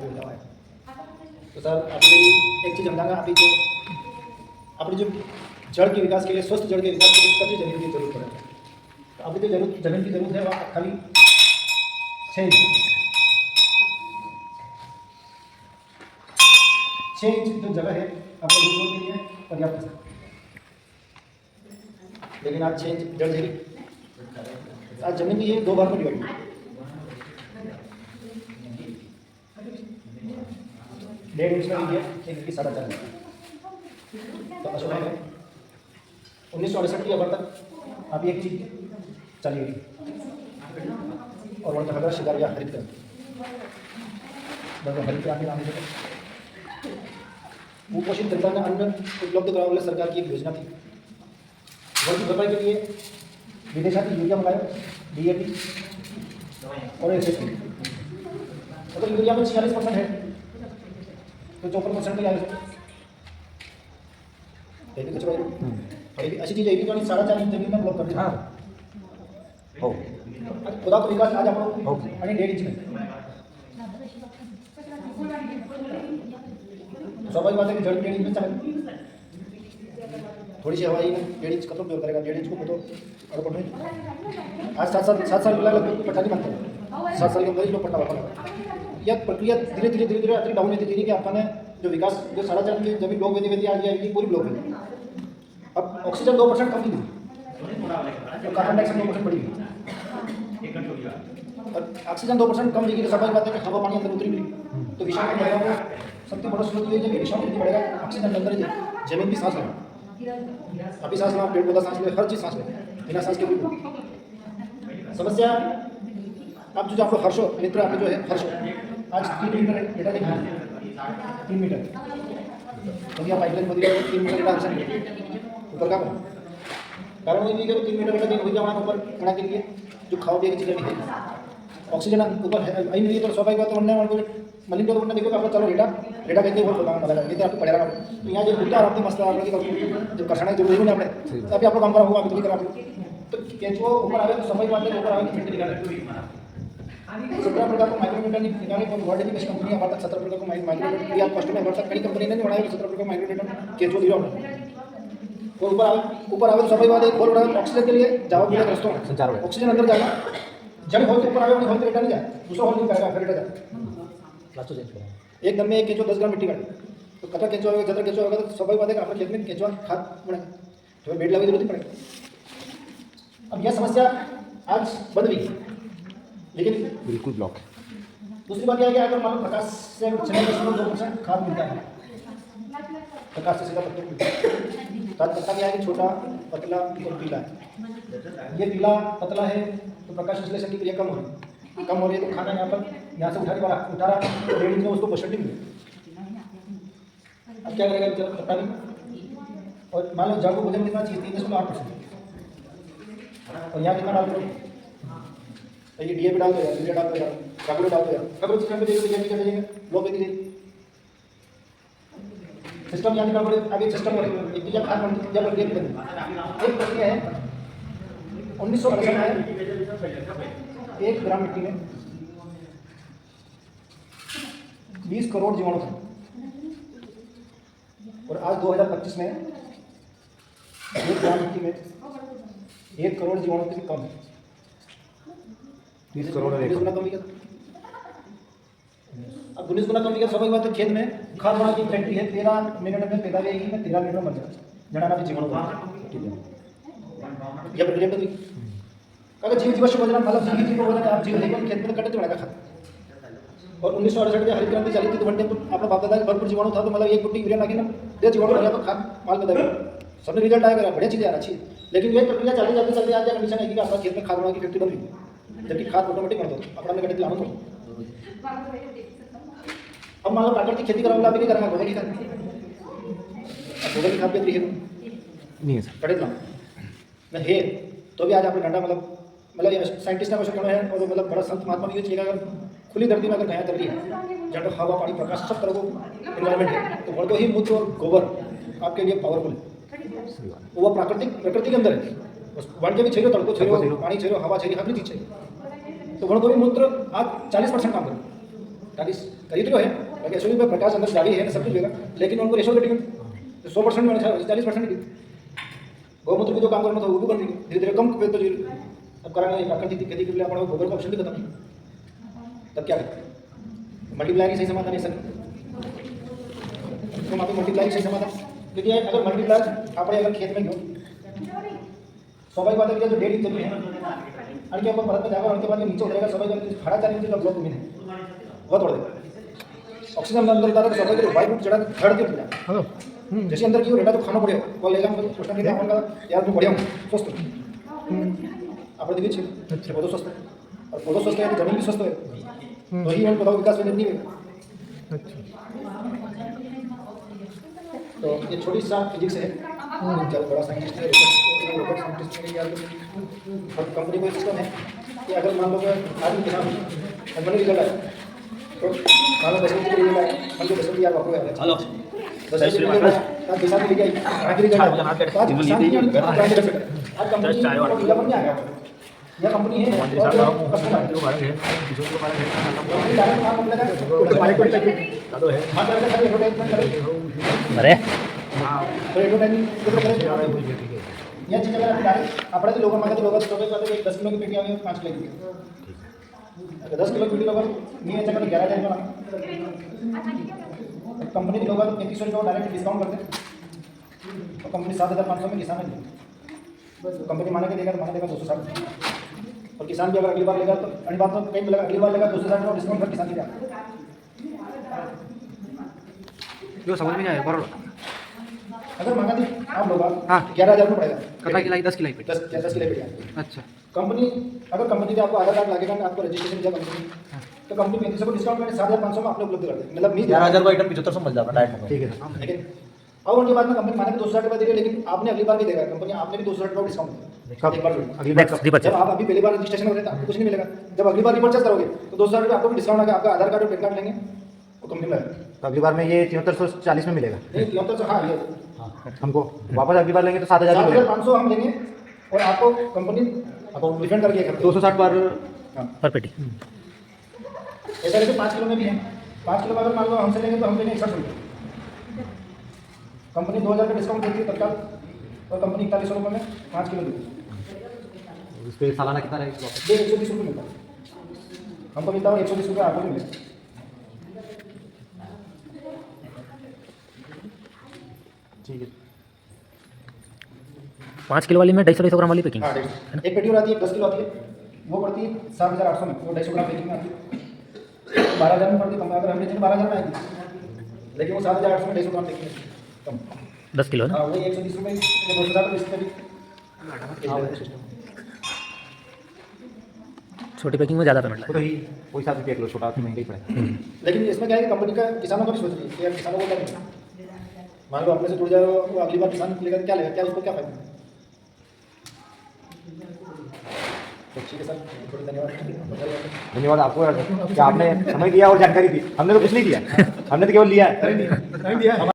मेरे को है। तो सर आपकी एक चीज़ समझाना, अपनी जो जड़ के विकास के लिए, स्वस्थ जड़ के विकास के लिए कभी जमीन की जरूरत पड़े। तो अभी जो जमीन की जरूरत है वह खाली 6 इंच जो जगह है अपने रोड के लिए पर्याप्त है। लेकिन आज 6 इंच जड़ जरी आज जमीन की ये 2 बार में डिवाइड, 1.5 इंच का लीजिए, 1 की 4.5। तो अशोक है 1968 की अबर तक अभी एक चीज चली गई और वह हजरा शिकार या हरित कर हरित क्रांति नाम से कुपोषित जनता में अन्न उपलब्ध कराने वाली सरकार की एक योजना थी। घर की भरपाई के लिए विदेशाती यूरिया मंगाया, DAP और SSP। अगर यूरिया में 46% है तो 54% का ऐसी चीज़ है 4.5 इंच जमीन में ब्लॉक कर देना। खुदा तो विकास आज आप 1.5 इंच में स्वाभाविक बात है कि जड़ 1.5 इंच में चले, थोड़ी सी हवाई में 1.5 इंच कब उपयोग करेगा, 1.5 इंच को तो और पढ़े आज 7 साल लगभग पट्टा नहीं बनता, 7 साल के अंदर ही लोग पट्टा बना। यह प्रक्रिया धीरे धीरे अति डाउन होती थी कि आपने जो विकास जो 4.5 इंच जमीन ब्लॉक वेदी आज जाएगी पूरी ब्लॉक है। अब ऑक्सीजन 2% कम हुई तो कार्बन डाइऑक्साइड 2% बढ़ी और ऑक्सीजन 2% कम देगी तो स्वाभाविक बात है कि हवा पानी अंदर उतरी मिली तो विषाणु बढ़ेगा। सबसे बड़ा स्रोत ये है कि विषाणु यदि बढ़ेगा ऑक्सीजन अंदर जमीन भी सांस लेगा, अभी सांस लेना, पेड़ पौधा सांस ले, हर चीज़ सांस ले, बिना सांस के भी समस्या। अब जो आपको हर्षो मित्र आपने जो है हर्षो आज 3 मीटर है बेटा, देखिए 3 मीटर तो क्या पाइपलाइन खोदी है 3 मीटर का हर्षण ऊपर का कारण वही कि 3 मीटर का हो जाना ऊपर खड़ा के लिए जो खाओ पिए की चीज़ें है ऑक्सीजन ऊपर है आई नहीं तो स्वाभाविक बात बनने वाले मलिन को देखो आप चलो रेटा कहते वो बताना मतलब नहीं तो आपको पढ़ेगा तो यहाँ जो बुद्धा आपकी मस्त जब करना जो नहीं आपने तभी आपको काम करा होगा अभी करा तो केंचुआ ऊपर आवे तो स्वाभाविक बात है ऊपर आवे फिर निकाले 17 प्रकार को माइक्रोमीटर निकाले और वर्ल्ड की बेस्ट कंपनी अब तक 17 प्रकार को माइक्रोमीटर या कॉस्ट में अब तक कई कंपनी ने बनाया 17 प्रकार माइक्रोमीटर केंचुआ दिया और ऊपर आवे तो स्वाभाविक बात है खोल उड़ा ऑक्सीजन के लिए जाओ बिना दोस्तों संचार ऑक्सीजन अंदर जाएगा जब होल के ऊपर आवे होल के रेटा नहीं जाए दूसरा होल नहीं करेगा फिर रेटा जाए एक दम में एक केंचुआ 10 ग्राम मिट्टी काटे तो कतरा केंचुआ होगा जतरा केंचुआ होगा तो स्वाभाविक बात है कि अपने खेत में केंचुआ खाद बढ़ेगा तो बेड लगी जरूरत पड़ेगी। अब यह समस्या आज बंद हुई लेकिन बिल्कुल ब्लॉक। दूसरी बात यह है कि अगर मान लो 50 से 2% खाद मिलता है 50 से सीधा पत्ते मिलता है तो पत्ता क्या है कि छोटा पतला और पीला है। ये पीला पतला है तो प्रकाश संश्लेषण की क्रिया कम हो रही है तो खाना यहाँ से उठा रहा तो 1.5 इंच में उसको पोषण नहीं मिले। अब क्या करेगा जब पता नहीं और मान लो जड़ को भोजन कितना चाहिए 3.8% और यहाँ कितना डाल दो तो ये DAP डाल दो यार, यूरिया डाल दो यार, काबुल डाल दो यार, काबुल सिस्टम पे देखो DAP कर देंगे लो पे सिस्टम यहाँ निकाल पड़े आगे सिस्टम और एक या खाद बन या प्रक्रिया बन एक प्रक्रिया है 1968 में 1 ग्राम मिट्टी में 20 करोड़ जीवाणु थे और आज 2025 में 1 ग्राम मिट्टी में 1 करोड़ जीवाणु से कम है। 20 करोड़ 19 गुना कम गया। अब 19 गुना कम गया स्वाभाविक बात है खेत में खाद बना की फैक्ट्री है 13 मिनट में पैदा रहेगी मैं 13 मिनट में मर जाए जनाना भी जीवाणु यह प्रक्रिया बदली अगर जीव जीवाश्म भोजन मतलब जीव भोजन आप जीव लेकिन खेत में कटते बड़ा खाता और 1968 में हरित क्रांति चली थी तो बनने आपने बाप दादा भरपूर जीवाणु था तो मतलब एक गुट्टी यूरिया लगी ना दे जीवाणु लगा तो खाद माल बदल सबने रिजल्ट आएगा बढ़िया चीज़ें आ अच्छी लेकिन ये प्रक्रिया चलते आज कंडीशन है कि आपका खेत में खाद बना की फैक्ट्री बन रही जबकि खाद ऑटोमेटिक बन दो अपना में कटे लाना अब मान लो प्राकृतिक खेती करा अभी नहीं करेंगे गोबर की खाद गोबर की खाद बेहतरी है नहीं है सर कटे मैं है तो भी आज आपने घंटा मतलब साइंटिस्ट का क्वेश्चन है और मतलब बड़ा संत महात्मा भी चाहिए अगर खुली धरती में अगर गाय तैरती है जहाँ हवा पानी प्रकाश सब तरह को इन्वायरमेंट है तो वर्ग ही मूत्र और गोबर आपके लिए पावरफुल है वो प्रकृति के अंदर है वन के भी चाहिए तड़को चाहिए पानी चाहिए हवा चाहिए हर चीज़ चाहिए तो वर्ण को भी मूत्र आप 40% काम करो ताकि खरीद लो है ताकि एसओबी पर प्रकाश अंदर जारी है सब कुछ देगा, लेकिन उनको रेशो रेटिंग 100% में 40% की गौमूत्र भी जो काम करना था वो भी कर देंगे धीरे धीरे कम पे तो अब कराना प्राकृतिक खेती के लिए अपना गोबर का ऑप्शन भी खत्म नहीं, तब क्या करें मल्टीप्लायर ही सही समाधान है सर। तो वहाँ पे मल्टीप्लाई सही समाधान, क्योंकि अगर मल्टीप्लाई આપણે अगर खेत में गयो स्वाभाविक बात है कि जो 1.5 इंच जमीन है और क्या अपन परत में जाकर उनके बाद नीचे उतरेगा स्वाभाविक बात है 4.5 इंच का ब्लॉक जमीन है बहुत बड़ा ऑक्सीजन अंदर उतारा तो स्वाभाविक है वायु चढ़ा धड़ के उठ जाए जैसे अंदर की डेटा तो खाना पड़ेगा वो लेगा मतलब क्वेश्चन के अपन का यार मैं बढ़िया हूं स्वस्थ આપણે देखिए છે बहुत स्वस्थ है और बहुत स्वस्थ है तो जमीन भी स्वस्थ है तो ही हम बताओ विकास नहीं है। तो ये छोटी सा फिजिक्स है जब बड़ा साइंटिस्ट है रोबोट साइंटिस्ट है या और कंपनी को सिस्टम है कि अगर मान लो कि आदमी किसान कंपनी रिजल्ट आए तो मान लो 10 रुपये रिजल्ट आए हम जो 10 रुपये यार वापस आए हेलो 10 रुपये आज किसान लेके आई आखिरी रिजल्ट आज कंपनी नहीं आ गया यह कंपनी है अरे या चीज अगर આપણે તો લોકો માંગે લોકો સ્ટોરેજ માટે 10 કિલો की पेटी આવે 5 किलो की अगर 10 किलो की पेटी लोग नहीं है चक्कर 11000 का कंपनी के लोग 3500 रुपये डायरेक्ट डिस्काउंट करते हैं तो कंपनी 7500 में किसान है तो कंपनी माने के देगा तो माने देगा 260 और किसान भी अगर अगली बार लेगा तो अगली बार तो कहीं मिलेगा अगली बार लेगा 260 का डिस्काउंट पर किसान की जो समझ में नहीं आया बरोबर अगर मांगा थी आप लोग हाँ 11000 में पड़ेगा कटा खिलाई 10 खिलाई 10 किलो पेटी अच्छा कंपनी अगर कंपनी का आपको आधार कार्ड लगेगा ना आपको रजिस्ट्रेशन दिया कंपनी तो कंपनी 3500 को डिस्काउंट करके 7500 में आपने उपलब्ध कर देंगे मतलब 11,000 का आइटम 7500 मिल जाता डायरेक्ट। ठीक है लेकिन अब उनके बाद में कंपनी माने 260 रुपये दे रही है लेकिन आपने अगली बार भी देगा कंपनी आपने भी 260 रुपये डिस्काउंट दिया एक बार अगली बार कब? जब आप अभी पहली बार रजिस्ट्रेशन हो रहे थे आपको कुछ नहीं मिलेगा जब अगली बार रिपर्चेस करोगे तो 260 रुपये आपको भी डिस्काउंट आएगा आपका आधार कार्ड और पैन कार्ड लेंगे वो कंपनी में तो अगली बार में ये 7340 में मिलेगा नहीं 7300 हाँ ये हमको वापस अगली बार लेंगे तो 7000 में मिलेगा 7500 हम लेंगे और आपको कंपनी आपको रिफंड करके 260 पर पर पेटी ऐसा जैसे 5 किलो में भी है 5 किलो में अगर मान लो हमसे लेंगे तो हम लेंगे 61 रुपये कंपनी 2000 का डिस्काउंट देती है तत्काल और कंपनी 4100 रुपये में 5 किलो देती उस पर सालाना कितना रहेगा? है ये 120 रुपये मिलता है हमको मिलता है 120 रुपये आपको भी मिलेगा। ठीक है 5 किलो वाली में 250 ग्राम वाली पैकिंग हाँ एक पेटी और आती है 10 किलो आती है वो पड़ती है 7800 में वो 250 ग्राम पैकिंग में आती है 12000 में पड़ती है कम अगर हमने 12000 में आई थी लेकिन वो 7800 में 250 ग्राम पैकिंग है कम 10 किलो है ना हाँ वही 120 रुपये 2000 रुपये इसमें भी छोटी पैकिंग में ज़्यादा पेमेंट तो ही कोई सा भी देख लो छोटा तो महंगा ही पड़ेगा। लेकिन इसमें क्या है कि कंपनी का किसानों का भी सोच रही है कि यार किसानों को क्या मिलेगा मान लो अपने से जुड़ जाए वो अगली बार किसान लेगा तो क्या लेगा क्या उसको क्या फायदा तो ठीक है सर थोड़ी धन्यवाद धन्यवाद आपको कि आपने समय दिया और जानकारी दी। हमने तो कुछ नहीं दिया हमने तो केवल लिया है। नहीं दिया